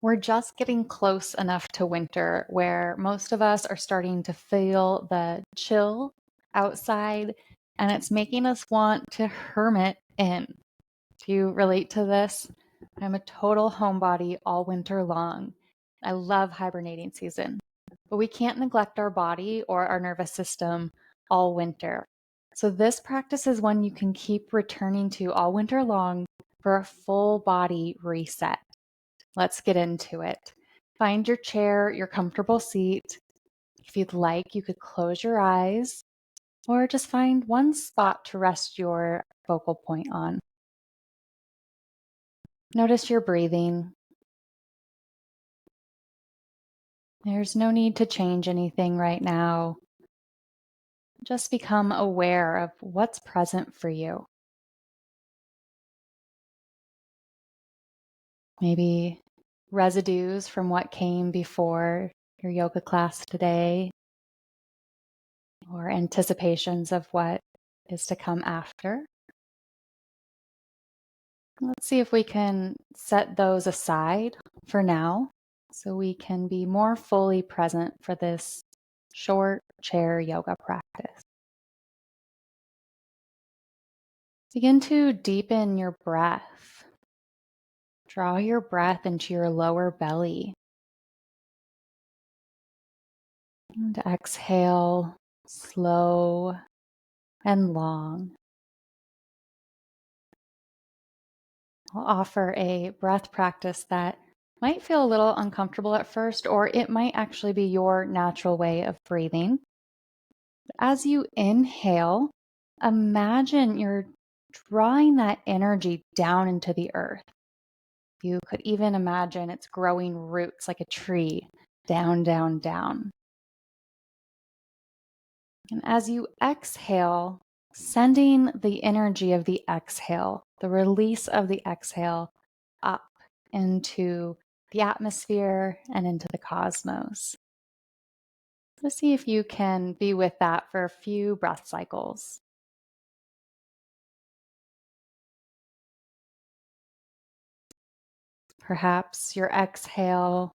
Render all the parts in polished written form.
We're just getting close enough to winter where most of us are starting to feel the chill outside, and it's making us want to hermit in. Do you relate to this? I'm a total homebody all winter long. I love hibernating season, but we can't neglect our body or our nervous system all winter. So this practice is one you can keep returning to all winter long for a full body reset. Let's get into it. Find your chair, your comfortable seat. If you'd like, you could close your eyes or just find one spot to rest your focal point on. Notice your breathing. There's no need to change anything right now. Just become aware of what's present for you. Maybe residues from what came before your yoga class today, or anticipations of what is to come after. Let's see if we can set those aside for now so we can be more fully present for this short chair yoga practice. Begin to deepen your breath. Draw your breath into your lower belly. And exhale slow and long. I'll offer a breath practice that might feel a little uncomfortable at first, or it might actually be your natural way of breathing. As you inhale, imagine you're drawing that energy down into the earth. You could even imagine it's growing roots like a tree, down, down, down. And as you exhale, sending the energy of the exhale, the release of the exhale up into the atmosphere and into the cosmos. Let's see if you can be with that for a few breath cycles. Perhaps your exhale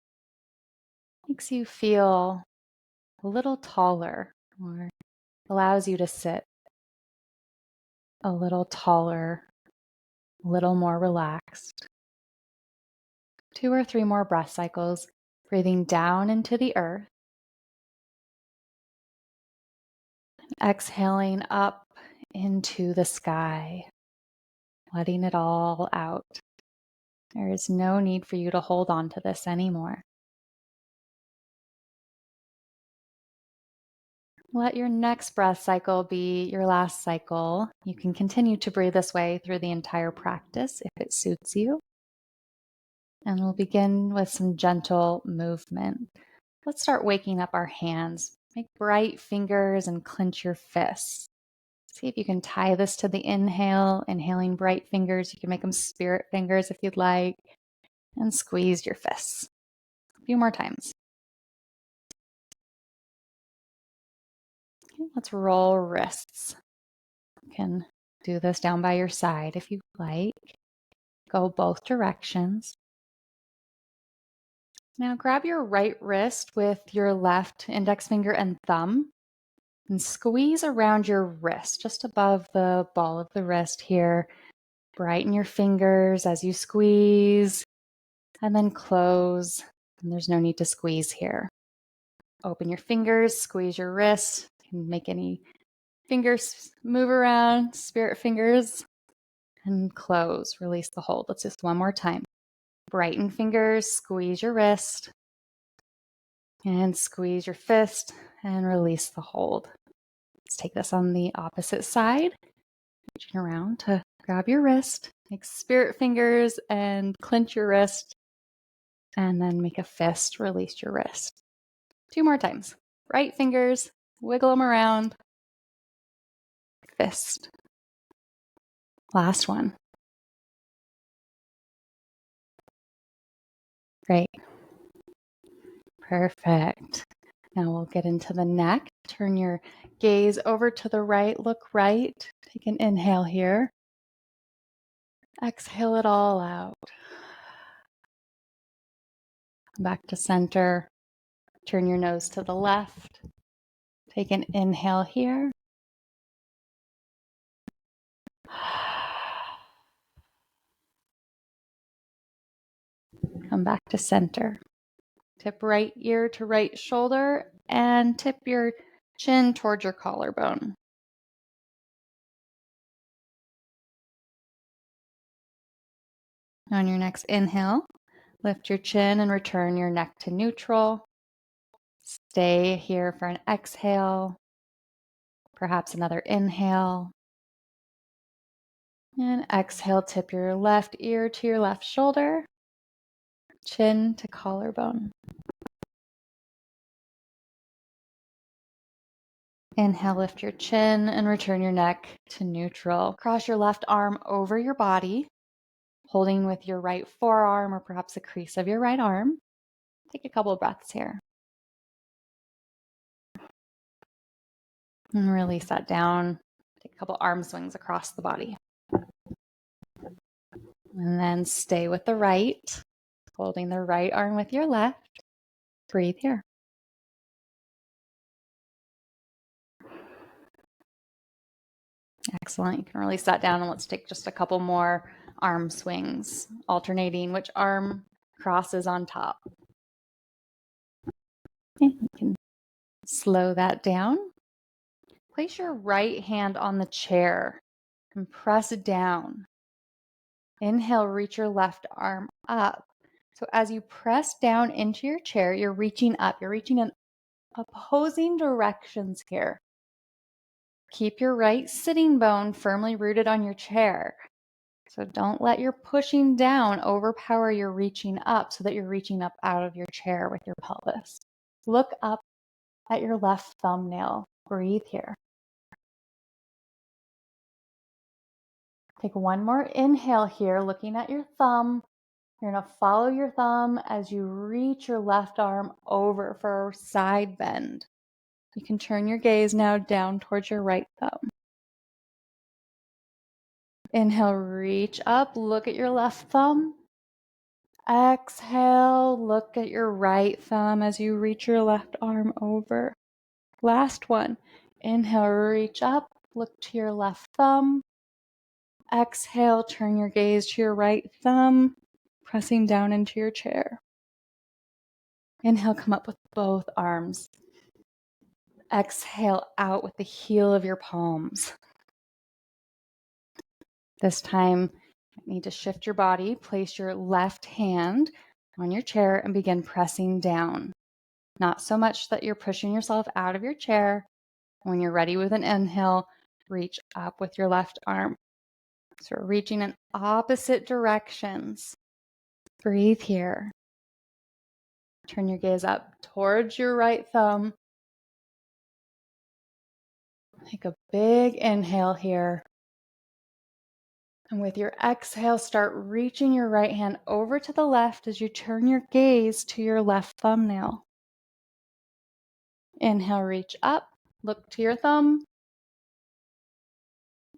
makes you feel a little taller or allows you to sit a little taller, a little more relaxed. 2 or 3 more breath cycles, breathing down into the earth, exhaling up into the sky, letting it all out. There is no need for you to hold on to this anymore. Let your next breath cycle be your last cycle. You can continue to breathe this way through the entire practice if it suits you. And we'll begin with some gentle movement. Let's start waking up our hands. Make bright fingers and clench your fists. See if you can tie this to the inhale, inhaling bright fingers. You can make them spirit fingers if you'd like. And squeeze your fists. A few more times. Okay, let's roll wrists. You can do this down by your side if you like. Go both directions. Now grab your right wrist with your left index finger and thumb and squeeze around your wrist, just above the ball of the wrist here. Brighten your fingers as you squeeze and then close. And there's no need to squeeze here. Open your fingers, squeeze your wrist. You can make any fingers move around, spirit fingers, and close. Release the hold. Let's just one more time. Brighten fingers, squeeze your wrist, and squeeze your fist, and release the hold. Let's take this on the opposite side. Reaching around to grab your wrist, make spirit fingers, and clench your wrist, and then make a fist, release your wrist. 2 more times. Right fingers, wiggle them around, fist. Last one. Great. Perfect. Now we'll get into the neck. Turn your gaze over to the right. Look right. Take an inhale here. Exhale it all out. Back to center. Turn your nose to the left. Take an inhale here. Come back to center. Tip right ear to right shoulder and tip your chin towards your collarbone. On your next inhale, lift your chin and return your neck to neutral. Stay here for an exhale, perhaps another inhale. And exhale, tip your left ear to your left shoulder, chin to collarbone. Inhale, lift your chin and return your neck to neutral. Cross your left arm over your body, holding with your right forearm or perhaps the crease of your right arm. Take a couple of breaths here. And release that down. Take a couple arm swings across the body. And then stay with the right, holding the right arm with your left. Breathe here. Excellent. You can release that down and let's take just a couple more arm swings, alternating which arm crosses on top. Okay, you can slow that down. Place your right hand on the chair and press it down. Inhale, reach your left arm up. So as you press down into your chair, you're reaching up. You're reaching in opposing directions here. Keep your right sitting bone firmly rooted on your chair. So don't let your pushing down overpower your reaching up so that you're reaching up out of your chair with your pelvis. Look up at your left thumbnail. Breathe here. Take one more inhale here, looking at your thumb. You're going to follow your thumb as you reach your left arm over for a side bend. You can turn your gaze now down towards your right thumb. Inhale, reach up, look at your left thumb. Exhale, look at your right thumb as you reach your left arm over. Last one. Inhale, reach up, look to your left thumb. Exhale, turn your gaze to your right thumb, pressing down into your chair. Inhale, come up with both arms. Exhale out with the heel of your palms. This time, you need to shift your body, place your left hand on your chair and begin pressing down. Not so much that you're pushing yourself out of your chair. When you're ready with an inhale, reach up with your left arm. So we're reaching in opposite directions. Breathe here. Turn your gaze up towards your right thumb. Take a big inhale here. And with your exhale, start reaching your right hand over to the left as you turn your gaze to your left thumbnail. Inhale, reach up, look to your thumb.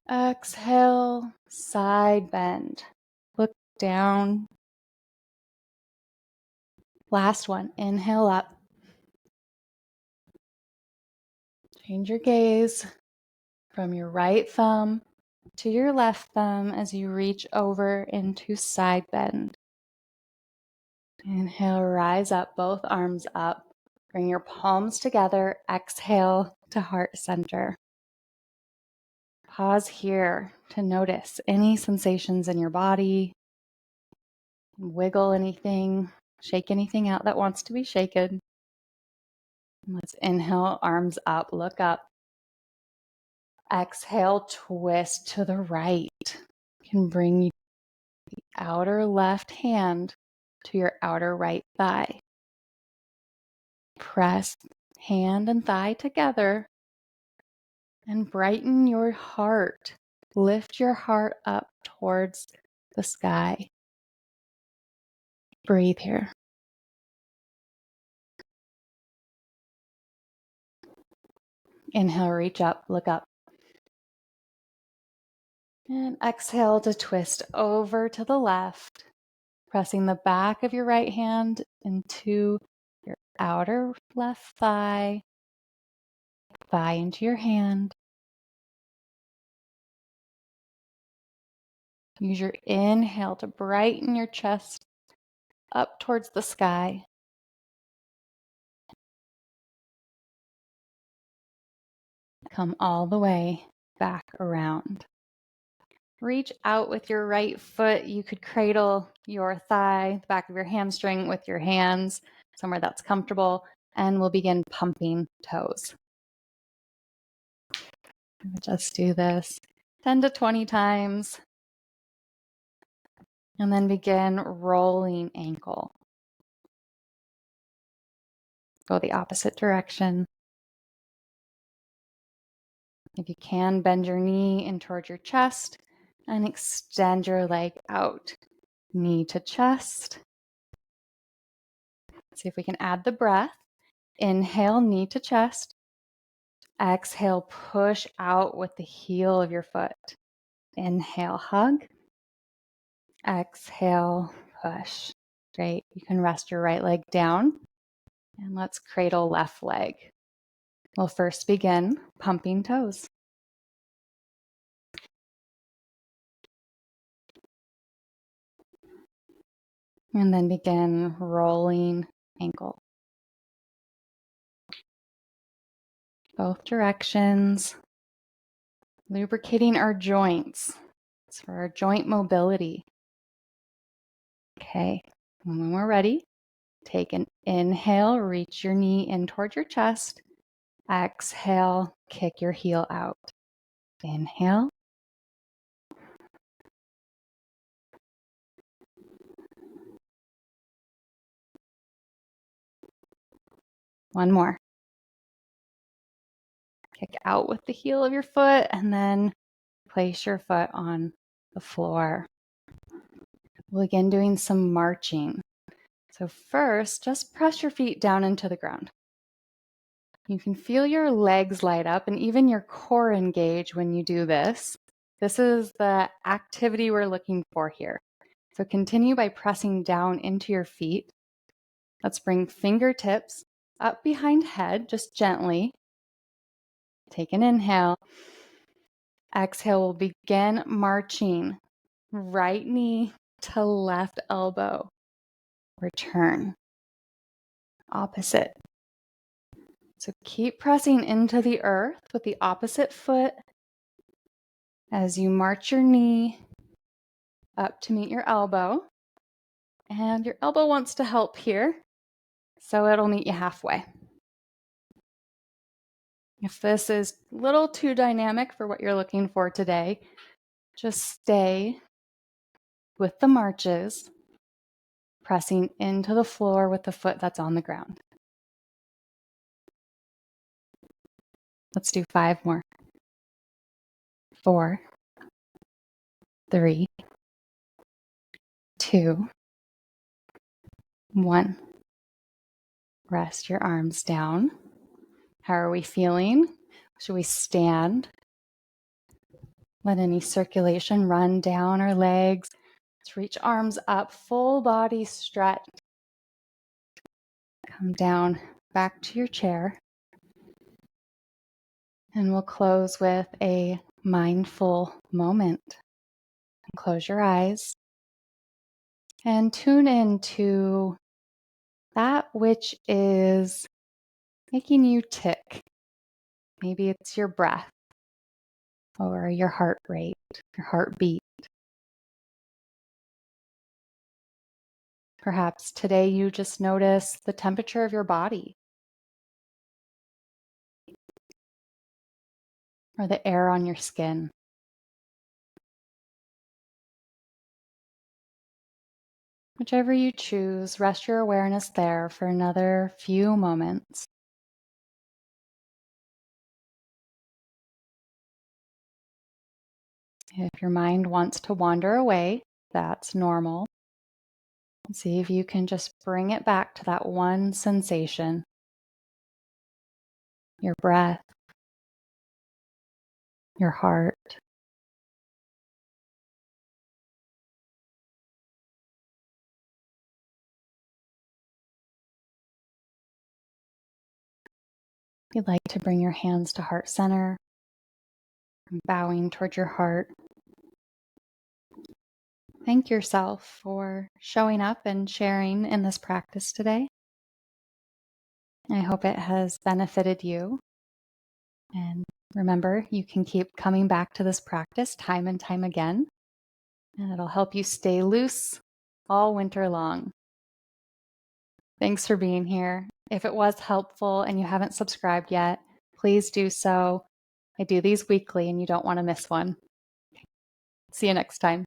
Exhale, side bend. Look down. Last one, inhale up. Change your gaze from your right thumb to your left thumb as you reach over into side bend. Inhale, rise up, both arms up. Bring your palms together. Exhale to heart center. Pause here to notice any sensations in your body. Wiggle anything, shake anything out that wants to be shaken. Let's inhale, arms up, look up. Exhale, twist to the right. You can bring the outer left hand to your outer right thigh. Press hand and thigh together and brighten your heart. Lift your heart up towards the sky. Breathe here. Inhale, reach up, look up. And exhale to twist over to the left. pressing the back of your right hand into your outer left thigh, thigh into your hand. Use your inhale to brighten your chest up towards the sky. Come all the way back around. Reach out with your right foot. You could cradle your thigh, the back of your hamstring with your hands, somewhere that's comfortable, and we'll begin pumping toes. Just do this 10 to 20 times. And then begin rolling ankle. Go the opposite direction. If you can, bend your knee in toward your chest and extend your leg out. Knee to chest. See if we can add the breath. Inhale, knee to chest. Exhale, push out with the heel of your foot. Inhale, hug. Exhale, push. Great. You can rest your right leg down. And let's cradle left leg. We'll first begin pumping toes. And then begin rolling ankle. Both directions. Lubricating our joints. It's for our joint mobility. Okay, and when we're ready, take an inhale, reach your knee in toward your chest. Exhale, kick your heel out. Inhale. One more. Kick out with the heel of your foot and then place your foot on the floor. We'll begin doing some marching. So first, just press your feet down into the ground. You can feel your legs light up and even your core engage when you do this. This is the activity we're looking for here. So continue by pressing down into your feet. Let's bring fingertips up behind head, just gently. Take an inhale. Exhale, we'll begin marching. Right knee to left elbow. Return. Opposite. So keep pressing into the earth with the opposite foot as you march your knee up to meet your elbow. And your elbow wants to help here, so it'll meet you halfway. If this is a little too dynamic for what you're looking for today, just stay with the marches, pressing into the floor with the foot that's on the ground. Let's do 5 more. 4, 3, 2, 1. Rest your arms down. How are we feeling? Should we stand? Let any circulation run down our legs. Let's reach arms up, full body stretch. Come down back to your chair. And we'll close with a mindful moment. Close your eyes and tune into that which is making you tick. Maybe it's your breath or your heart rate, your heartbeat. Perhaps today you just notice the temperature of your body or the air on your skin. Whichever you choose, rest your awareness there for another few moments. If your mind wants to wander away, that's normal. See if you can just bring it back to that one sensation, your breath, your heart. You'd like to bring your hands to heart center, bowing toward your heart. Thank yourself for showing up and sharing in this practice today. I hope it has benefited you. And remember, you can keep coming back to this practice time and time again, and it'll help you stay loose all winter long. Thanks for being here. If it was helpful and you haven't subscribed yet, please do so. I do these weekly and you don't want to miss one. See you next time.